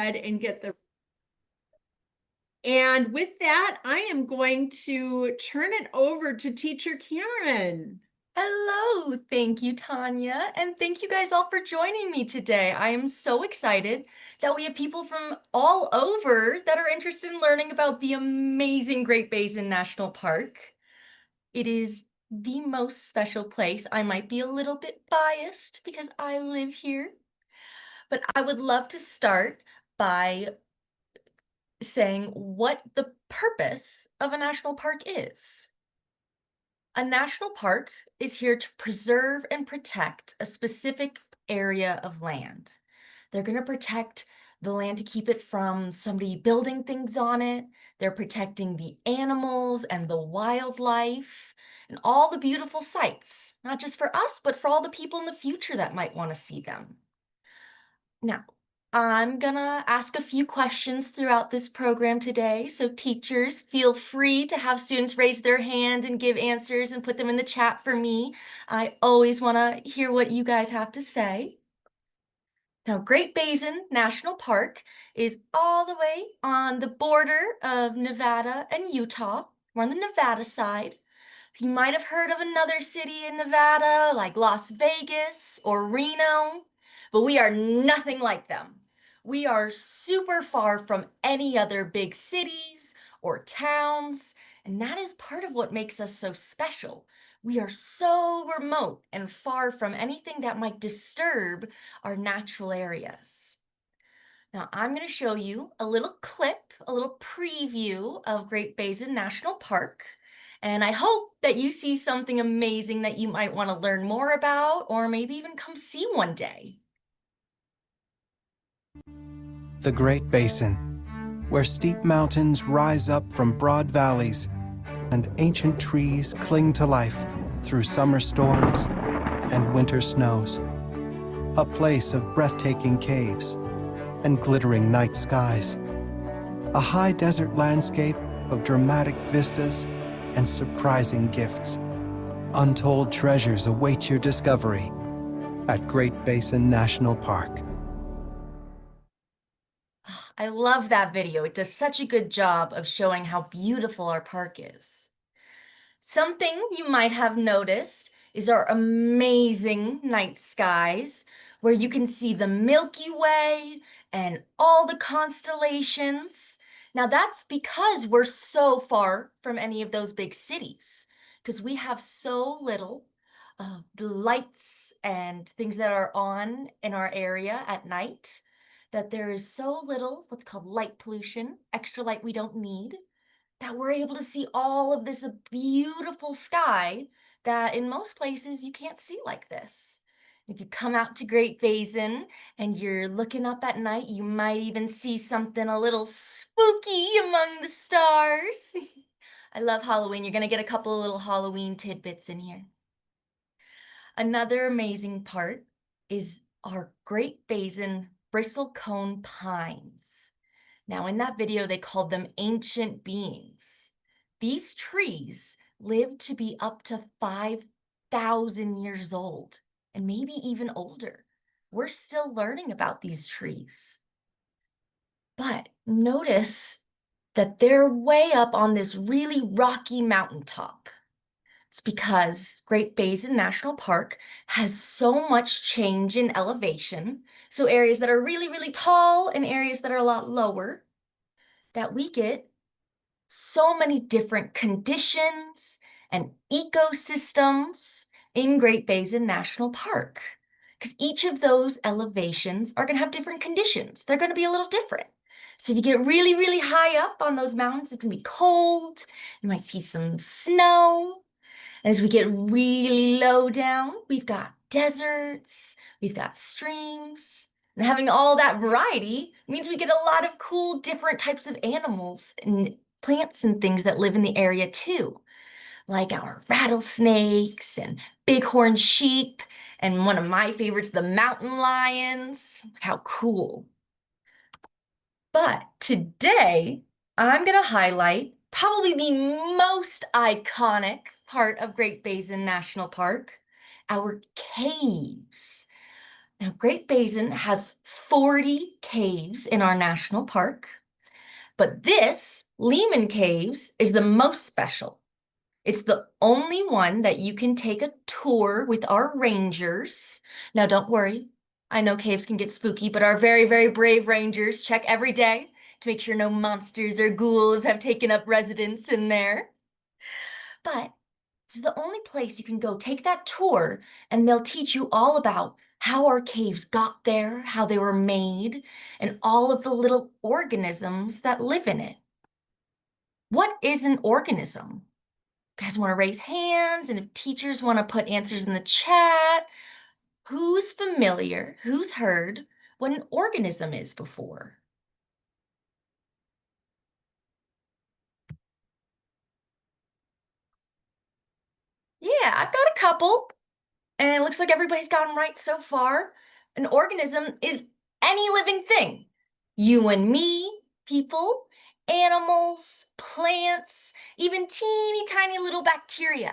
ahead and get the. And with that, I am going to turn it over to Teacher Karen. Hello, thank you, Tanya, and thank you guys all for joining me today. I am so excited that we have people from all over that are interested in learning about the amazing Great Basin National Park. It is the most special place. I might be a little bit biased because I live here, but I would love to start by saying what the purpose of a national park is. A national park is here to preserve and protect a specific area of land. They're going to protect the land to keep it from somebody building things on it. They're protecting the animals and the wildlife and all the beautiful sights, not just for us, but for all the people in the future that might want to see them. Now, I'm gonna ask a few questions throughout this program today, so teachers feel free to have students raise their hand and give answers and put them in the chat for me. I always wanna hear what you guys have to say. Now, Great Basin National Park is all the way on the border of Nevada and Utah. We're on the Nevada side. You might have heard of another city in Nevada, like Las Vegas or Reno, but we are nothing like them. We are super far from any other big cities or towns, and that is part of what makes us so special. We are so remote and far from anything that might disturb our natural areas. Now, I'm going to show you a little clip, a little preview of Great Basin National Park. And I hope that you see something amazing that you might want to learn more about, or maybe even come see one day. The Great Basin, where steep mountains rise up from broad valleys and ancient trees cling to life through summer storms and winter snows. A place of breathtaking caves and glittering night skies. A high desert landscape of dramatic vistas and surprising gifts. Untold treasures await your discovery at Great Basin National Park. I love that video. It does such a good job of showing how beautiful our park is. Something you might have noticed is our amazing night skies, where you can see the Milky Way and all the constellations. Now that's because we're so far from any of those big cities, because we have so little of the lights and things that are on in our area at night, that there is so little what's called light pollution, extra light we don't need, that we're able to see all of this beautiful sky that in most places you can't see like this. If you come out to Great Basin and you're looking up at night, you might even see something a little spooky among the stars. I love Halloween. You're going to get a couple of little Halloween tidbits in here. Another amazing part is our Great Basin bristlecone pines. Now, in that video, they called them ancient beings. These trees lived to be up to 5,000 years old, and maybe even older. We're still learning about these trees. But notice that they're way up on this really rocky mountaintop. It's because Great Basin National Park has so much change in elevation, so areas that are really, really tall and areas that are a lot lower, that we get so many different conditions and ecosystems in Great Basin National Park. Because each of those elevations are going to have different conditions. They're going to be a little different. So if you get really, really high up on those mountains, it's going to be cold. You might see some snow. As we get really low down, we've got deserts, we've got streams. And having all that variety means we get a lot of cool different types of animals and plants and things that live in the area too, like our rattlesnakes and bighorn sheep, and one of my favorites, the mountain lions. How cool. But today, I'm going to highlight probably the most iconic part of Great Basin National Park, our caves. Now, Great Basin has 40 caves in our national park, but this, Lehman Caves, is the most special. It's the only one that you can take a tour with our rangers. Now, don't worry. I know caves can get spooky, but our very, very brave rangers check every day to make sure no monsters or ghouls have taken up residence in there. But it's the only place you can go take that tour, and they'll teach you all about how our caves got there, how they were made, and all of the little organisms that live in it. What is an organism? You guys want to raise hands, and if teachers want to put answers in the chat, who's familiar, who's heard what an organism is before? Yeah, I've got a couple. And it looks like everybody's gotten right so far. An organism is any living thing. You and me, people, animals, plants, even teeny tiny little bacteria.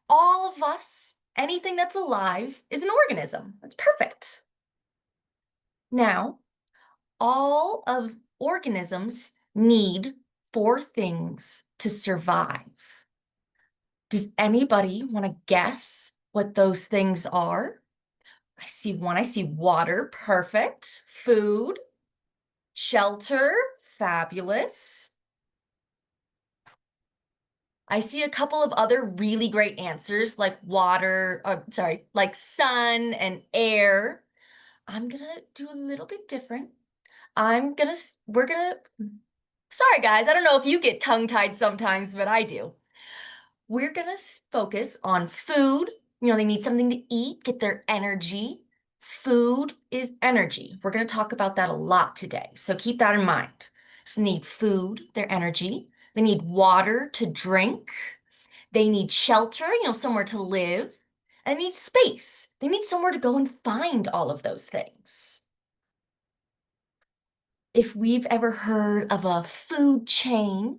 All of us, anything that's alive, is an organism. That's perfect. Now, all of organisms need 4 things to survive. Does anybody want to guess what those things are? I see one. I see water. Perfect. Food. Shelter. Fabulous. I see a couple of other really great answers like water, like sun and air. I'm gonna do a little bit different. Sorry guys, I don't know if you get tongue-tied sometimes, but I do. We're gonna focus on food. They need something to eat, get their energy. Food is energy. We're gonna talk about that a lot today, so keep that in mind. So they need food, their energy. They need water to drink. They need shelter, somewhere to live. And they need space. They need somewhere to go and find all of those things. If we've ever heard of a food chain,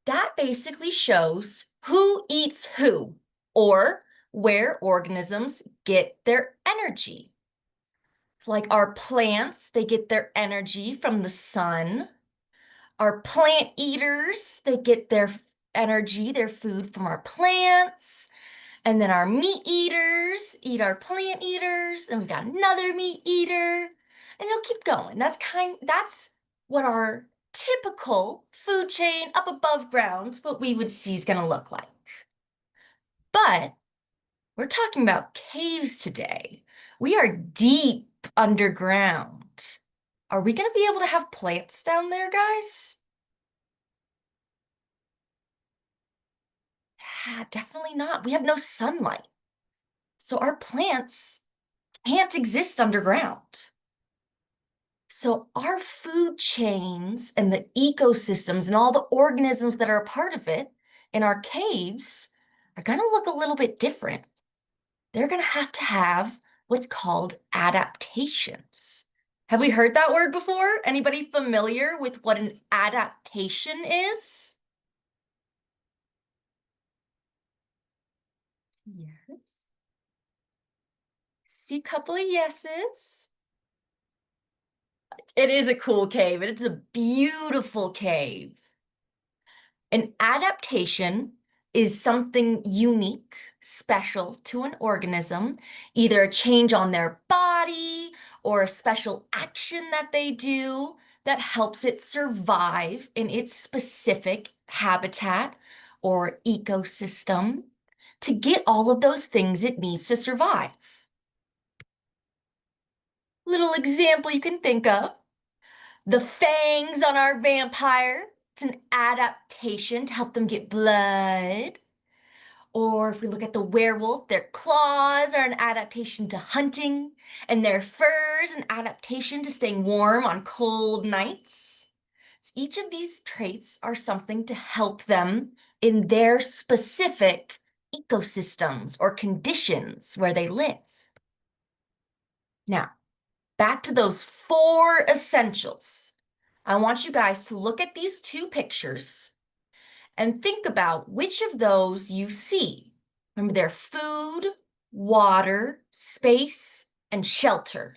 that basically shows who eats who, or where organisms get their energy. Like our plants, they get their energy from the sun. Our plant eaters, they get their energy, their food from our plants. And then our meat eaters eat our plant eaters, and we've got another meat eater, and it'll keep going. That's what our typical food chain up above ground, what we would see is gonna look like. But we're talking about caves today. We are deep underground. Are we gonna be able to have plants down there, guys? Yeah, definitely not. We have no sunlight. So our plants can't exist underground. So our food chains and the ecosystems and all the organisms that are a part of it in our caves are going to look a little bit different. They're going to have what's called adaptations. Have we heard that word before? Anybody familiar with what an adaptation is? Yes. See a couple of yeses. It is a cool cave. It's a beautiful cave. An adaptation is something unique, special to an organism, either a change on their body or a special action that they do that helps it survive in its specific habitat or ecosystem to get all of those things it needs to survive. Little example you can think of. The fangs on our vampire, it's an adaptation to help them get blood. Or if we look at the werewolf, their claws are an adaptation to hunting, and their furs an adaptation to staying warm on cold nights. So each of these traits are something to help them in their specific ecosystems or conditions where they live. Now, back to those 4 essentials. I want you guys to look at these 2 pictures and think about which of those you see. Remember, they're food, water, space, and shelter.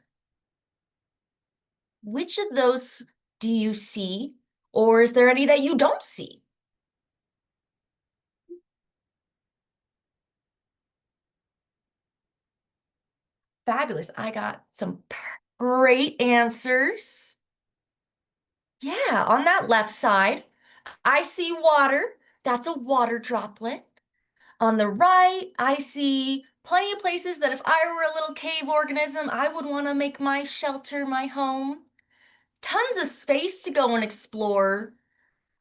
Which of those do you see, or is there any that you don't see? Fabulous. I got some great answers. Yeah, on that left side, I see water. That's a water droplet. On the right, I see plenty of places that if I were a little cave organism, I would want to make my shelter my home. Tons of space to go and explore.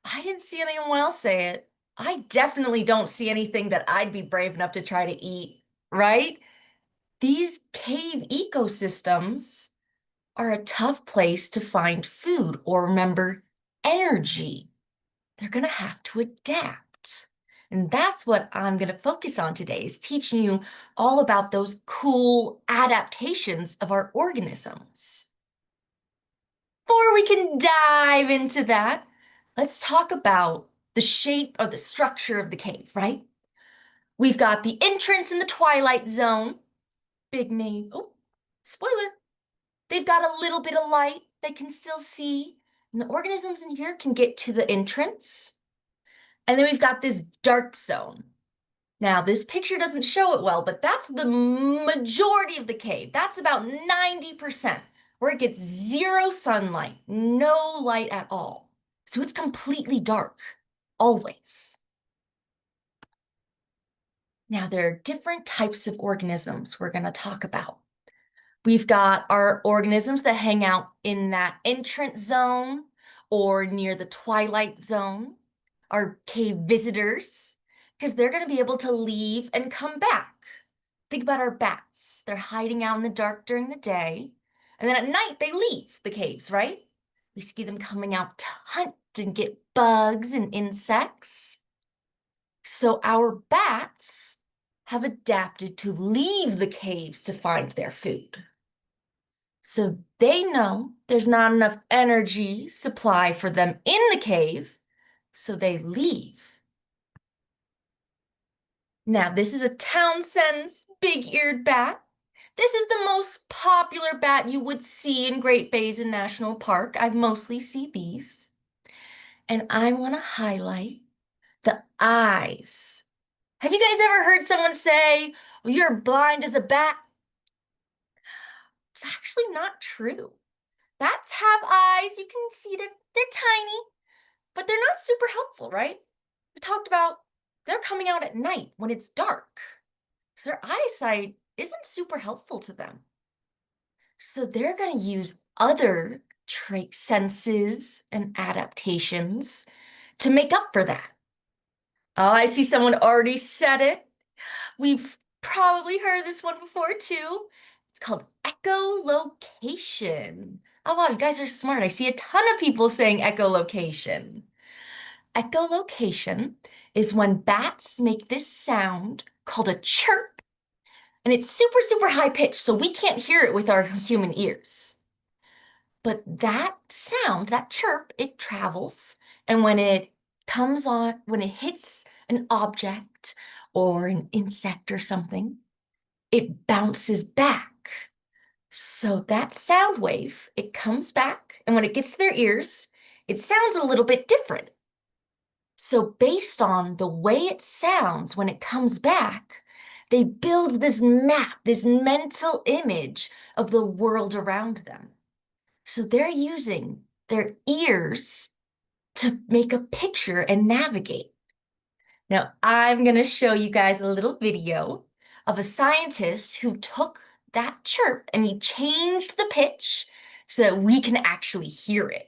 I didn't see anyone else say it. I definitely don't see anything that I'd be brave enough to try to eat, right? These cave ecosystems are a tough place to find food or remember energy. They're going to have to adapt. And that's what I'm going to focus on today, is teaching you all about those cool adaptations of our organisms. Before we can dive into that, let's talk about the shape or the structure of the cave, right? We've got the entrance in the twilight zone. Big name. Oh, spoiler. They've got a little bit of light they can still see. And the organisms in here can get to the entrance. And then we've got this dark zone. Now, this picture doesn't show it well, but that's the majority of the cave. That's about 90%, where it gets zero sunlight, no light at all. So it's completely dark, always. Now, there are different types of organisms we're going to talk about. We've got our organisms that hang out in that entrance zone or near the twilight zone, our cave visitors, because they're going to be able to leave and come back. Think about our bats. They're hiding out in the dark during the day, and then at night they leave the caves, right? We see them coming out to hunt and get bugs and insects. So our bats have adapted to leave the caves to find their food. So they know there's not enough energy supply for them in the cave, so they leave. Now, this is a Townsend's big-eared bat. This is the most popular bat you would see in Great Basin National Park. I mostly see these. And I want to highlight the eyes. Have you guys ever heard someone say, well, you're blind as a bat? It's actually not true. Bats have eyes. You can see they're tiny, but they're not super helpful, right? We talked about they're coming out at night when it's dark. So their eyesight isn't super helpful to them. So they're going to use other trait senses and adaptations to make up for that. Oh, I see someone already said it. We've probably heard this one before too. It's called echolocation. Oh wow, you guys are smart. I see a ton of people saying echolocation. Echolocation is when bats make this sound called a chirp, and it's super, super high pitched, so we can't hear it with our human ears. But that sound, that chirp, it travels, and when it hits an object or an insect or something, it bounces back. So that sound wave, it comes back, and when it gets to their ears, it sounds a little bit different. So based on the way it sounds when it comes back, they build this map, this mental image of the world around them. So they're using their ears to make a picture and navigate. Now, I'm going to show you guys a little video of a scientist who took that chirp and he changed the pitch so that we can actually hear it.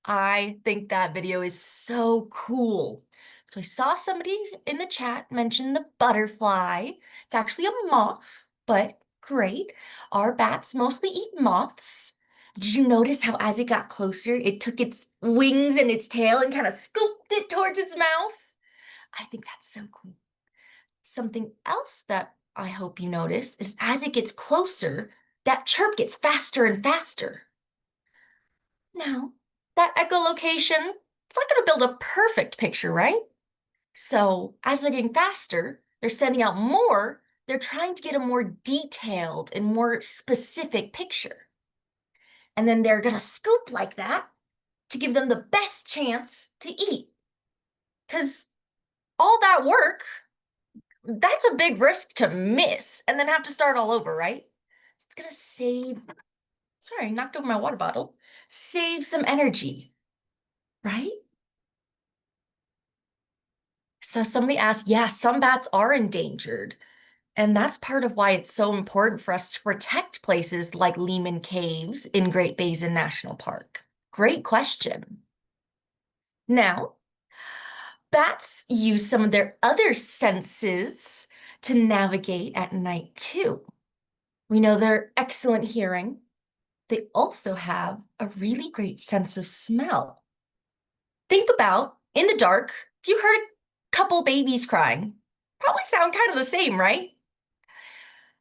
I think that video is so cool. So I saw somebody in the chat mention the butterfly. It's actually a moth, but great. Our bats mostly eat moths. Did you notice how as it got closer, it took its wings and its tail and kind of scooped it towards its mouth? I think that's so cool. Something else that I hope you notice is as it gets closer, that chirp gets faster and faster. Now, that echolocation, it's not going to build a perfect picture, right? So as they're getting faster, they're sending out more. They're trying to get a more detailed and more specific picture. And then they're going to scoop like that to give them the best chance to eat. Because all that work, that's a big risk to miss and then have to start all over, right? It's going to sorry, I knocked over my water bottle. Save some energy, right? So somebody asked, yeah, some bats are endangered. And that's part of why it's so important for us to protect places like Lehman Caves in Great Basin National Park. Great question. Now, bats use some of their other senses to navigate at night too. We know they're excellent hearing. They also have a really great sense of smell. Think about, in the dark, if you heard a couple babies crying, probably sound kind of the same, right?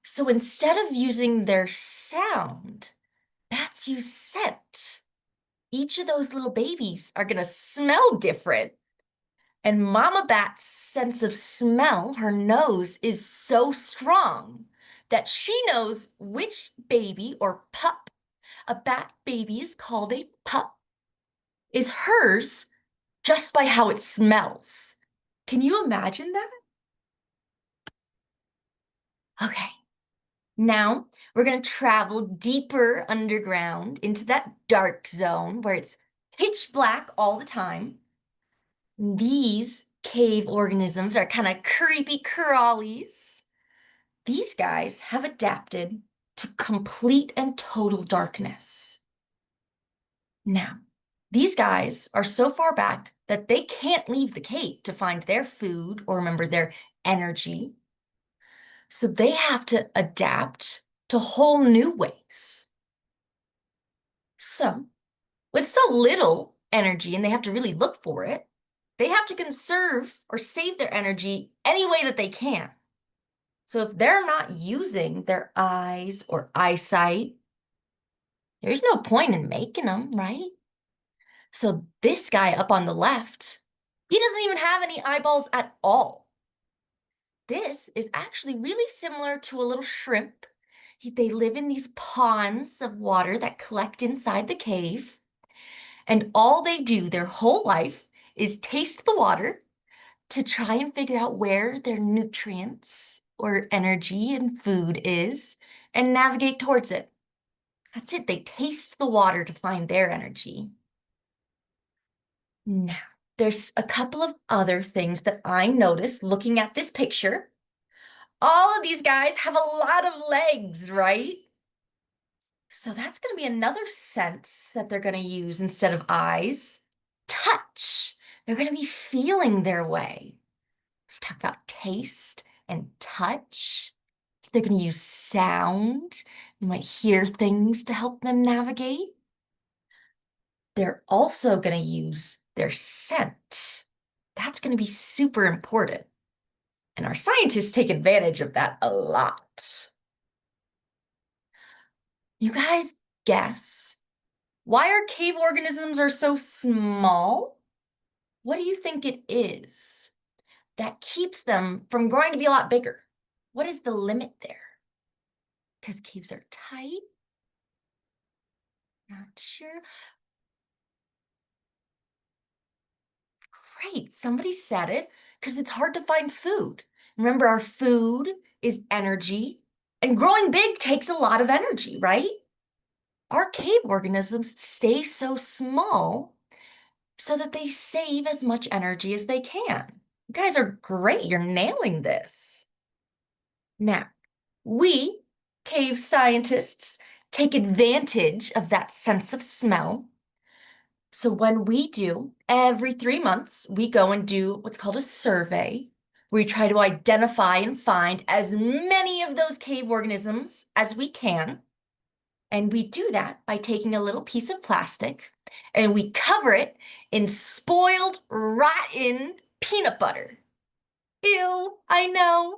So instead of using their sound, bats use scent. Each of those little babies are gonna smell different. And Mama Bat's sense of smell, her nose, is so strong that she knows which baby or pup, a bat baby is called a pup, is hers just by how it smells. Can you imagine that? Okay, now we're gonna travel deeper underground into that dark zone where it's pitch black all the time. These cave organisms are kind of creepy crawlies. These guys have adapted to complete and total darkness. Now, these guys are so far back that they can't leave the cave to find their food or remember their energy. So they have to adapt to whole new ways. So, with so little energy and they have to really look for it, they have to conserve or save their energy any way that they can. So if they're not using their eyes or eyesight, there's no point in making them, right? So this guy up on the left, he doesn't even have any eyeballs at all. This is actually really similar to a little shrimp. They live in these ponds of water that collect inside the cave. And all they do their whole life is taste the water to try and figure out where their nutrients or energy and food is and navigate towards it. That's it. They taste the water to find their energy. Now, there's a couple of other things that I noticed looking at this picture. All of these guys have a lot of legs, right? So that's going to be another sense that they're going to use instead of eyes. Touch. They're going to be feeling their way. Talk about taste and touch. They're going to use sound. You might hear things to help them navigate. They're also going to use their scent. That's going to be super important. And our scientists take advantage of that a lot. You guys guess why our cave organisms are so small? What do you think it is that keeps them from growing to be a lot bigger? What is the limit there? Because caves are tight? Not sure. Great, somebody said it, because it's hard to find food. Remember, our food is energy, and growing big takes a lot of energy, right? Our cave organisms stay so small so that they save as much energy as they can. You guys are great, you're nailing this. Now, we, cave scientists, take advantage of that sense of smell. So when we do, every 3 months, we go and do what's called a survey, where we try to identify and find as many of those cave organisms as we can. And we do that by taking a little piece of plastic and we cover it in spoiled, rotten peanut butter. Ew, I know.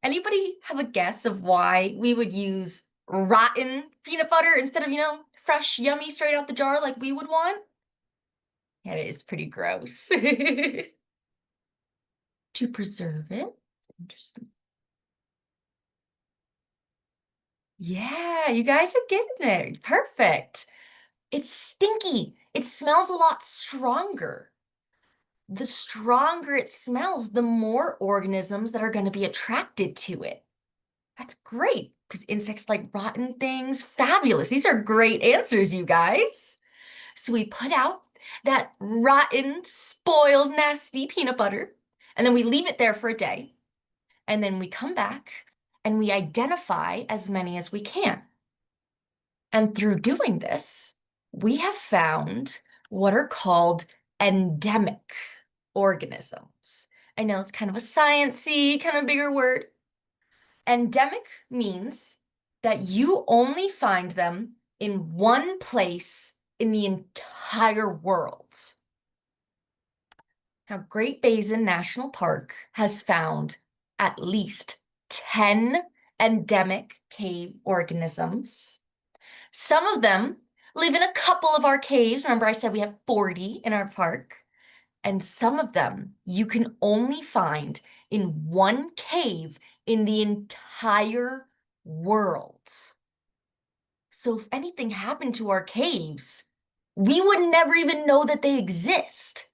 Anybody have a guess of why we would use rotten peanut butter instead of, fresh, yummy, straight out the jar like we would want? Yeah, it is pretty gross. To preserve it. Interesting. Yeah, you guys are getting there. Perfect. It's stinky. It smells a lot stronger. The stronger it smells, the more organisms that are going to be attracted to it. That's great, because insects like rotten things. Fabulous. These are great answers, you guys. So we put out that rotten, spoiled, nasty peanut butter, and then we leave it there for a day. And then we come back and we identify as many as we can. And through doing this, we have found what are called endemic organisms. I know it's kind of a science-y, kind of bigger word. Endemic means that you only find them in one place in the entire world. Now, Great Basin National Park has found at least 10 endemic cave organisms. Some of them live in a couple of our caves. Remember, I said we have 40 in our park. And some of them you can only find in one cave in the entire world. So if anything happened to our caves, we would never even know that they exist.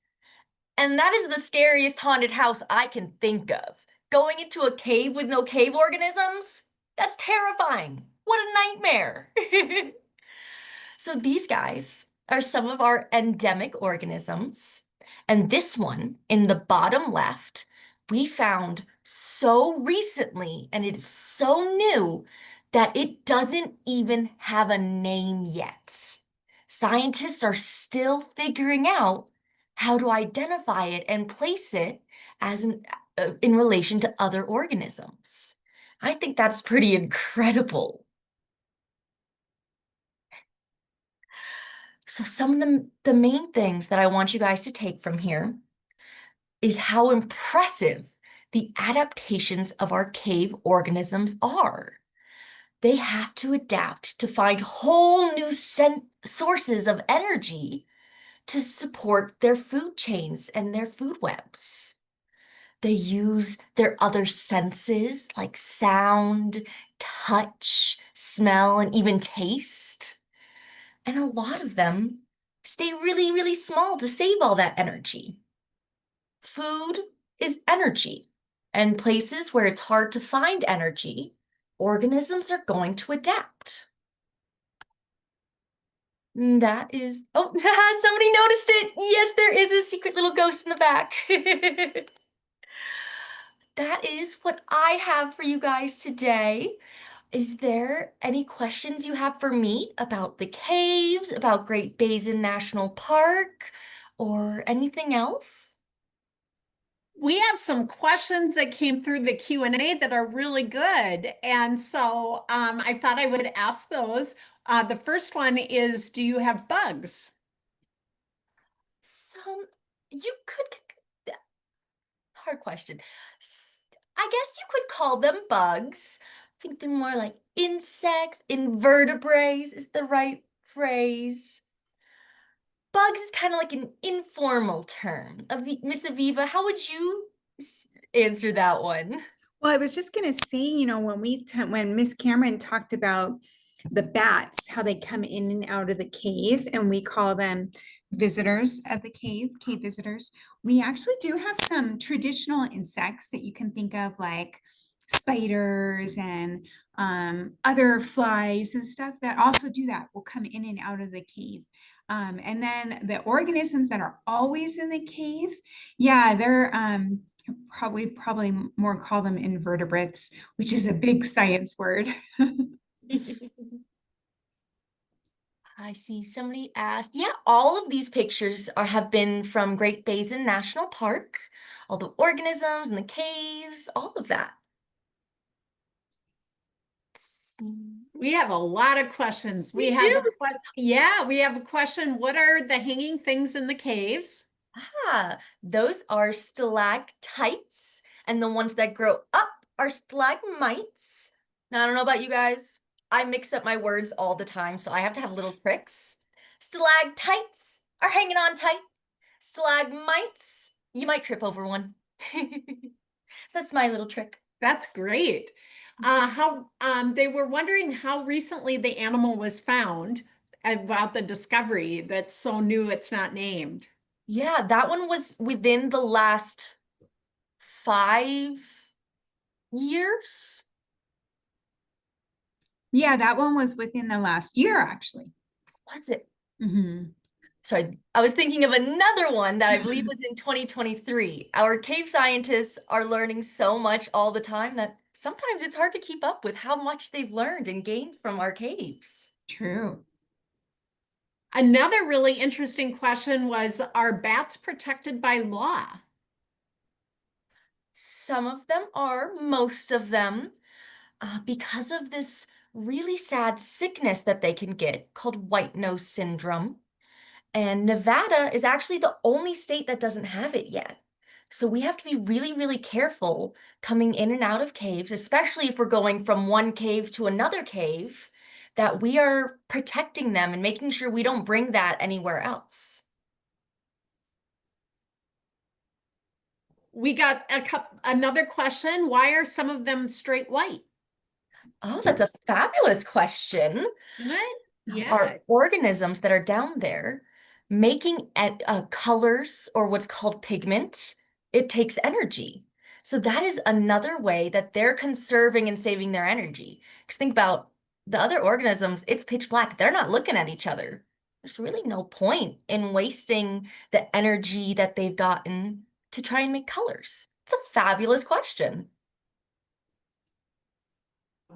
And that is the scariest haunted house I can think of. Going into a cave with no cave organisms? That's terrifying. What a nightmare. So these guys are some of our endemic organisms. And this one in the bottom left, we found so recently, and it is so new that it doesn't even have a name yet. Scientists are still figuring out how to identify it and place it as in relation to other organisms. I think that's pretty incredible. So some of the main things that I want you guys to take from here is how impressive the adaptations of our cave organisms are. They have to adapt to find whole new sources of energy to support their food chains and their food webs. They use their other senses like sound, touch, smell, and even taste. And a lot of them stay really, really small to save all that energy. Food is energy, and places where it's hard to find energy, organisms are going to adapt. That is, oh, somebody noticed it. Yes, there is a secret little ghost in the back. That is what I have for you guys today. Is there any questions you have for me about the caves, about Great Basin National Park, or anything else? We have some questions that came through the Q&A that are really good. And so I thought I would ask those. The first one is, do you have bugs? Some, you could, hard question. I guess you could call them bugs. I think they're more like insects, invertebrates is the right phrase. Bugs is kind of like an informal term. Miss Aviva, how would you answer that one? Well, I was just going to say, when Miss Cameron talked about the bats, how they come in and out of the cave, and we call them visitors of the cave visitors. We actually do have some traditional insects that you can think of, like spiders and other flies and stuff that also do that, will come in and out of the cave. And then the organisms that are always in the cave, yeah, they're probably more call them invertebrates, which is a big science word. I see somebody asked, yeah, all of these pictures have been from Great Basin National Park, all the organisms and the caves, all of that. We have a lot of questions. We do. Yeah, we have a question. What are the hanging things in the caves? Ah, those are stalactites, and the ones that grow up are stalagmites. Now, I don't know about you guys. I mix up my words all the time, so I have to have little tricks. Stalactites are hanging on tight. Stalagmites, you might trip over one. So that's my little trick. That's great. How they were wondering how recently the animal was found, about the discovery that's so new it's not named. Yeah, that one was within the last 5 years. Yeah, that one was within the last year, actually. Was it? Mhm. Sorry, I was thinking of another one that I believe was in 2023. Our cave scientists are learning so much all the time that sometimes it's hard to keep up with how much they've learned and gained from our caves. True. Another really interesting question was, are bats protected by law? Some of them are, most of them, because of this really sad sickness that they can get called white nose syndrome. And Nevada is actually the only state that doesn't have it yet. So we have to be really, really careful coming in and out of caves, especially if we're going from one cave to another cave, that we are protecting them and making sure we don't bring that anywhere else. We got another question. Why are some of them straight white? Oh, that's a fabulous question. What? Are Yeah. organisms that are down there making colors or what's called pigment. It takes energy. So that is another way that they're conserving and saving their energy. Because think about the other organisms, it's pitch black. They're not looking at each other. There's really no point in wasting the energy that they've gotten to try and make colors. It's a fabulous question.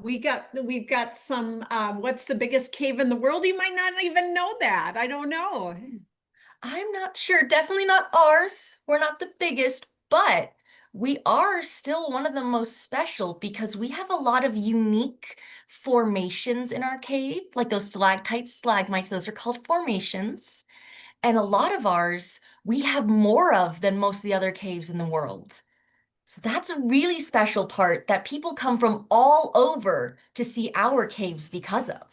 We've got some, what's the biggest cave in the world? You might not even know that. I don't know. I'm not sure. Definitely not ours. We're not the biggest, but we are still one of the most special because we have a lot of unique formations in our cave, like those stalactites, stalagmites, those are called formations. And a lot of ours we have more of than most of the other caves in the world. So that's a really special part that people come from all over to see our caves because of.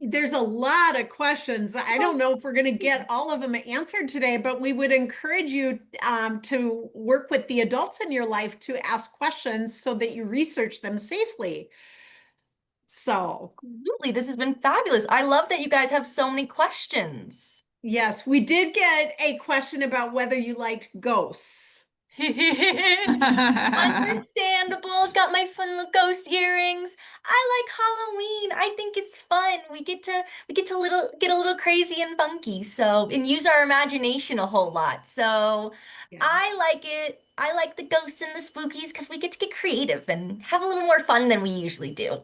There's a lot of questions. I don't know if we're going to get all of them answered today, but we would encourage you to work with the adults in your life to ask questions so that you research them safely. So, Absolutely, this has been fabulous. I love that you guys have so many questions. yes, we did get a question about whether you liked ghosts. Understandable. Got my fun little ghost earrings. I like Halloween. I think it's fun. We get to get a little crazy and funky. So, and use our imagination a whole lot. So, Yeah. I like it. I like the ghosts and the spookies because we get to get creative and have a little more fun than we usually do.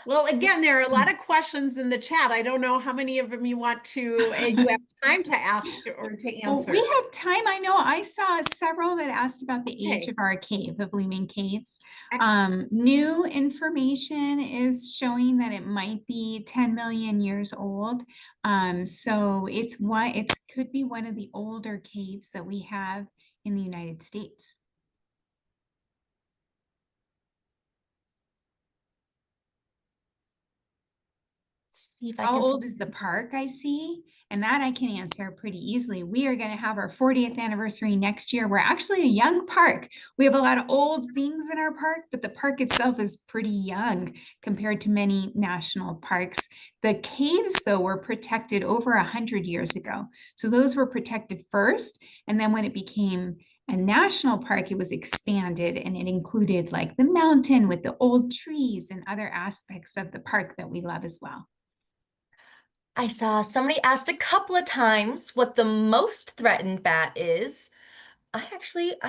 Well, again, there are a lot of questions in the chat. I don't know how many of them you want to, you have time to ask or to Well, answer. we have time. I know I saw several that asked about the age Okay. of our cave, of Lehman Caves. Excellent. New information is showing that it might be 10 million years old. So it could be one of the older caves that we have in the United States. See if I How can. old is the park I see? And that I can answer pretty easily. We are going to have our 40th anniversary next year. We're actually a young park. We have a lot of old things in our park, but the park itself is pretty young compared to many national parks. The caves, though, were protected over 100 years ago. So those were protected first. And then when it became a national park, it was expanded and it included like the mountain with the old trees and other aspects of the park that we love as well. I saw somebody asked a couple of times what the most threatened bat is. I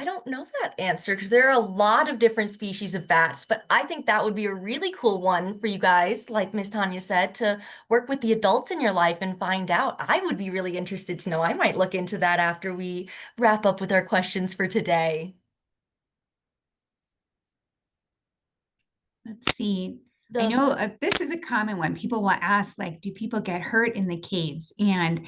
don't know that answer because there are a lot of different species of bats, but I think that would be a really cool one for you guys, like Miss Tanya said, to work with the adults in your life and find out. I would be really interested to know. I might look into that after we wrap up with our questions for today. Let's see. I The know this is a common one. People will ask, like, do people get hurt in the caves? And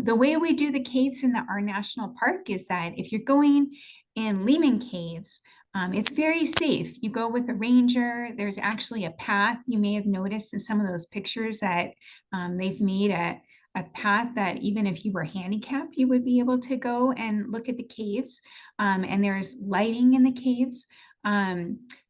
the way we do the caves in our national park is that if you're going in Lehman Caves, it's very safe. You go with a ranger. There's actually a path. You may have noticed in some of those pictures that they've made a path that even if you were handicapped, you would be able to go and look at the caves. And there's lighting in the caves.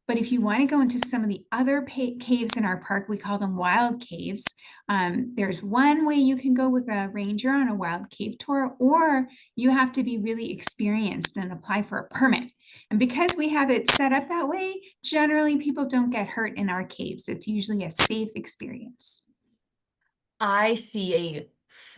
But if you want to go into some of the other caves in our park, we call them wild caves. There's one way you can go with a ranger on a wild cave tour, or you have to be really experienced and apply for a permit. And because we have it set up that way, generally people don't get hurt in our caves. It's usually a safe experience. I see a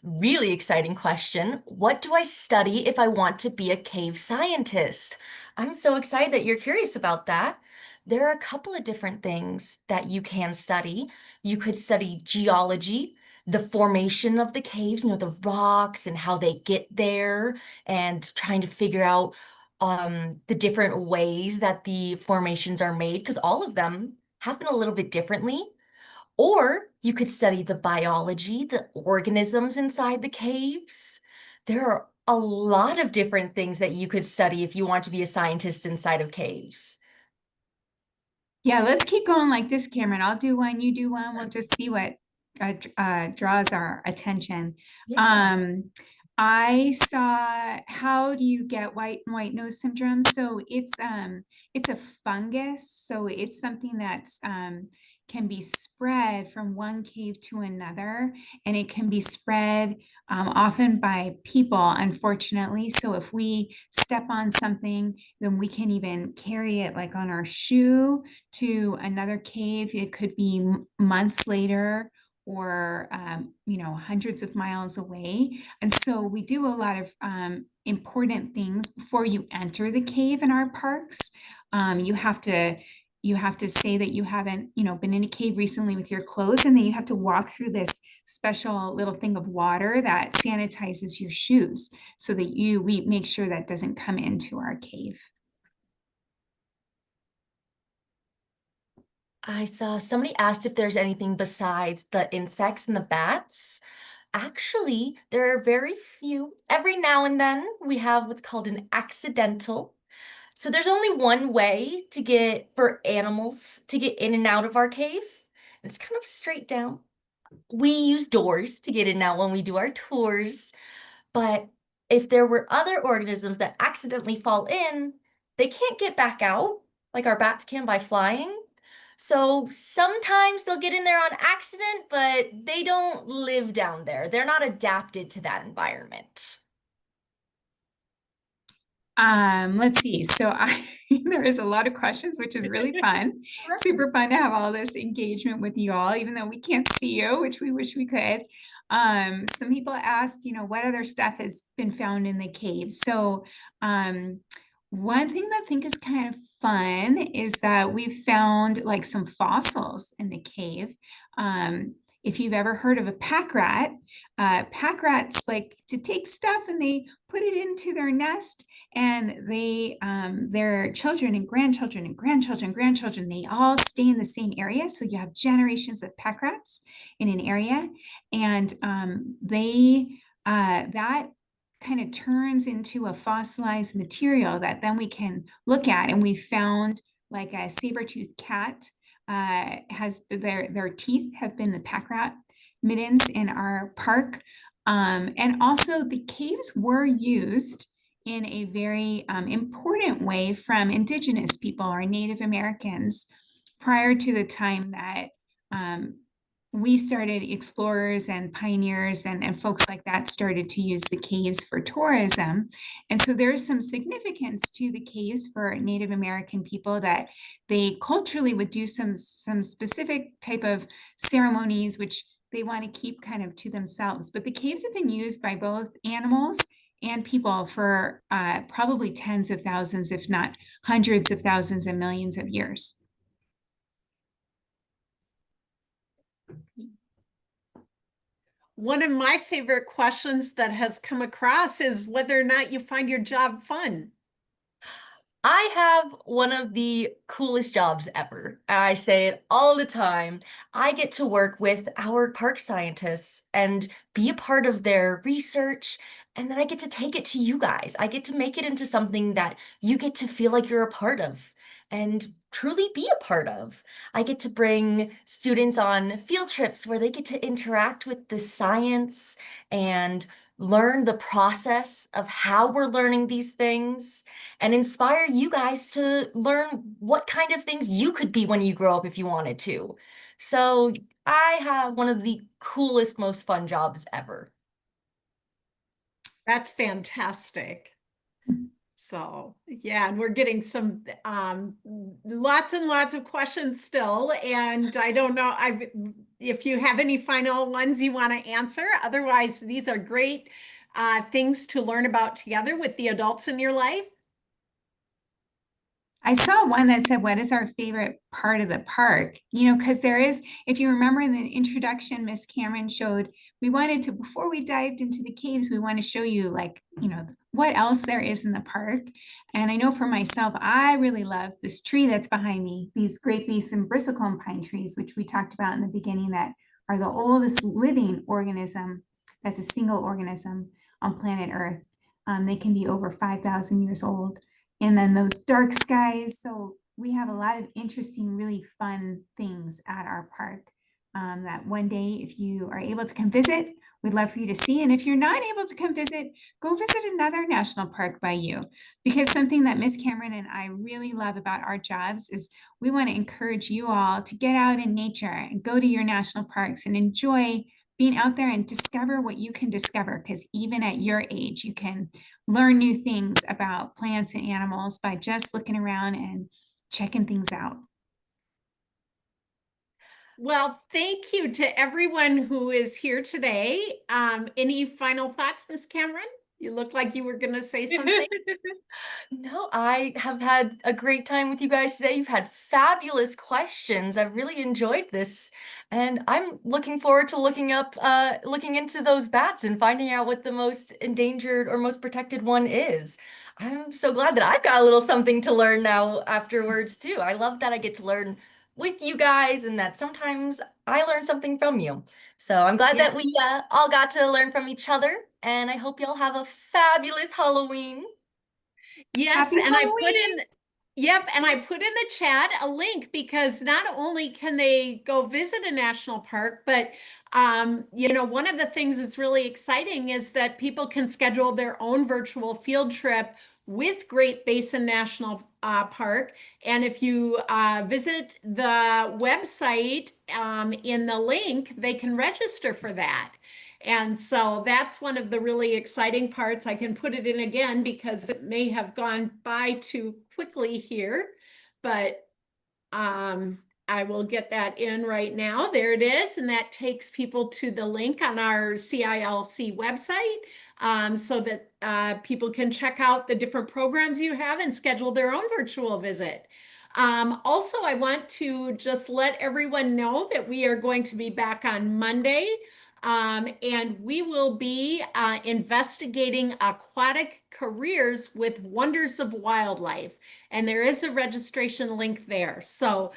really exciting question. What do I study if I want to be a cave scientist? I'm so excited that you're curious about that. There are a couple of different things that you can study. You could study geology, the formation of the caves, the rocks and how they get there, and trying to figure out the different ways that the formations are made, because all of them happen a little bit differently. Or you could study the biology, the organisms inside the caves. There are a lot of different things that you could study if you want to be a scientist inside of caves. Yeah, let's keep going like this, Cameron. I'll do one, you do one. We'll just see what draws our attention. Yeah. Um, I saw how do you get white nose syndrome? So it's a fungus. So it's something that's can be spread from one cave to another, and it can be spread often by people, unfortunately. So if we step on something, then we can even carry it like on our shoe to another cave. It could be months later or hundreds of miles away. And so we do a lot of important things before you enter the cave in our parks. You have to say that you haven't been in a cave recently with your clothes, and then you have to walk through this special little thing of water that sanitizes your shoes so that we make sure that doesn't come into our cave. I saw somebody asked if there's anything besides the insects and the bats. Actually, there are very few. Every now and then we have what's called an accidental. So there's only one way to get for animals to get in and out of our cave. It's kind of straight down. We use doors to get in and out when we do our tours, but if there were other organisms that accidentally fall in, they can't get back out like our bats can by flying. So sometimes they'll get in there on accident, but they don't live down there. They're not adapted to that environment. Let's see. So there is a lot of questions, which is really fun. Super fun to have all this engagement with you all, even though we can't see you, which we wish we could. Some people asked, what other stuff has been found in the cave. So one thing that I think is kind of fun is that we've found like some fossils in the cave. If you've ever heard of a pack rats like to take stuff and they put it into their nest, and their children and grandchildren and grandchildren, they all stay in the same area. So you have generations of pack rats in an area, and that kind of turns into a fossilized material that then we can look at. And we found like a saber-toothed cat has their teeth have been the pack rat middens in our park. And also the caves were used in a very important way from indigenous people or Native Americans prior to the time that we started, explorers and pioneers and folks like that started to use the caves for tourism. And so there's some significance to the caves for Native American people, that they culturally would do some specific type of ceremonies which they want to keep kind of to themselves. But the caves have been used by both animals and people for probably tens of thousands, if not hundreds of thousands and millions of years. One of my favorite questions that has come across is whether or not you find your job fun. I have one of the coolest jobs ever. I say it all the time. I get to work with our park scientists and be a part of their research, and then I get to take it to you guys. I get to make it into something that you get to feel like you're a part of and truly be a part of. I get to bring students on field trips where they get to interact with the science and learn the process of how we're learning these things and inspire you guys to learn what kind of things you could be when you grow up if you wanted to. So I have one of the coolest, most fun jobs ever. That's fantastic. So, yeah, and we're getting some lots and lots of questions still. And I don't know if you have any final ones you want to answer. Otherwise, these are great things to learn about together with the adults in your life. I saw one that said, what is our favorite part of the park? You know, because there is, if you remember in the introduction, Miss Cameron showed, we wanted to, before we dived into the caves, we want to show you like, you know, what else there is in the park. And I know for myself, I really love this tree that's behind me, these Great Basin bristlecone pine trees, which we talked about in the beginning, that are the oldest living organism that's a single organism on planet Earth. They can be over 5,000 years old. And then those dark skies. So we have a lot of interesting, really fun things at our park that one day, if you are able to come visit, we'd love for you to see. And if you're not able to come visit, go visit another national park by you. Because something that Miss Cameron and I really love about our jobs is we want to encourage you all to get out in nature and go to your national parks and enjoy being out there and discover what you can discover. Because even at your age, you can learn new things about plants and animals by just looking around and checking things out. Well, thank you to everyone who is here today. Any final thoughts, Miss Cameron? You look like you were going to say something. No, I have had a great time with you guys today. You've had fabulous questions. I've really enjoyed this. And I'm looking forward to looking into those bats and finding out what the most endangered or most protected one is. I'm so glad that I've got a little something to learn now afterwards too. I love that I get to learn with you guys and that sometimes I learn something from you. So I'm glad Yeah. that we all got to learn from each other, and I hope y'all have a fabulous Halloween. Yes, Happy and I put Halloween! in, yep, and I put in the chat a link because not only can they go visit a national park, but one of the things that's really exciting is that people can schedule their own virtual field trip with Great Basin National Park. And if you visit the website in the link, they can register for that. And so that's one of the really exciting parts. I can put it in again because it may have gone by too quickly here, but I will get that in right now. There it is. And that takes people to the link on our CILC website so that people can check out the different programs you have and schedule their own virtual visit. Also, I want to just let everyone know that we are going to be back on Monday. And we will be investigating aquatic careers with Wonders of Wildlife. And there is a registration link there. So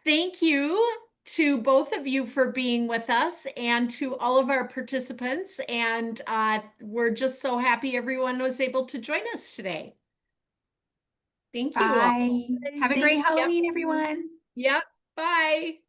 thank you to both of you for being with us and to all of our participants. And we're just so happy everyone was able to join us today. Thank you all. Bye. Have a Thank great Yep. Halloween, everyone. Yep. Bye.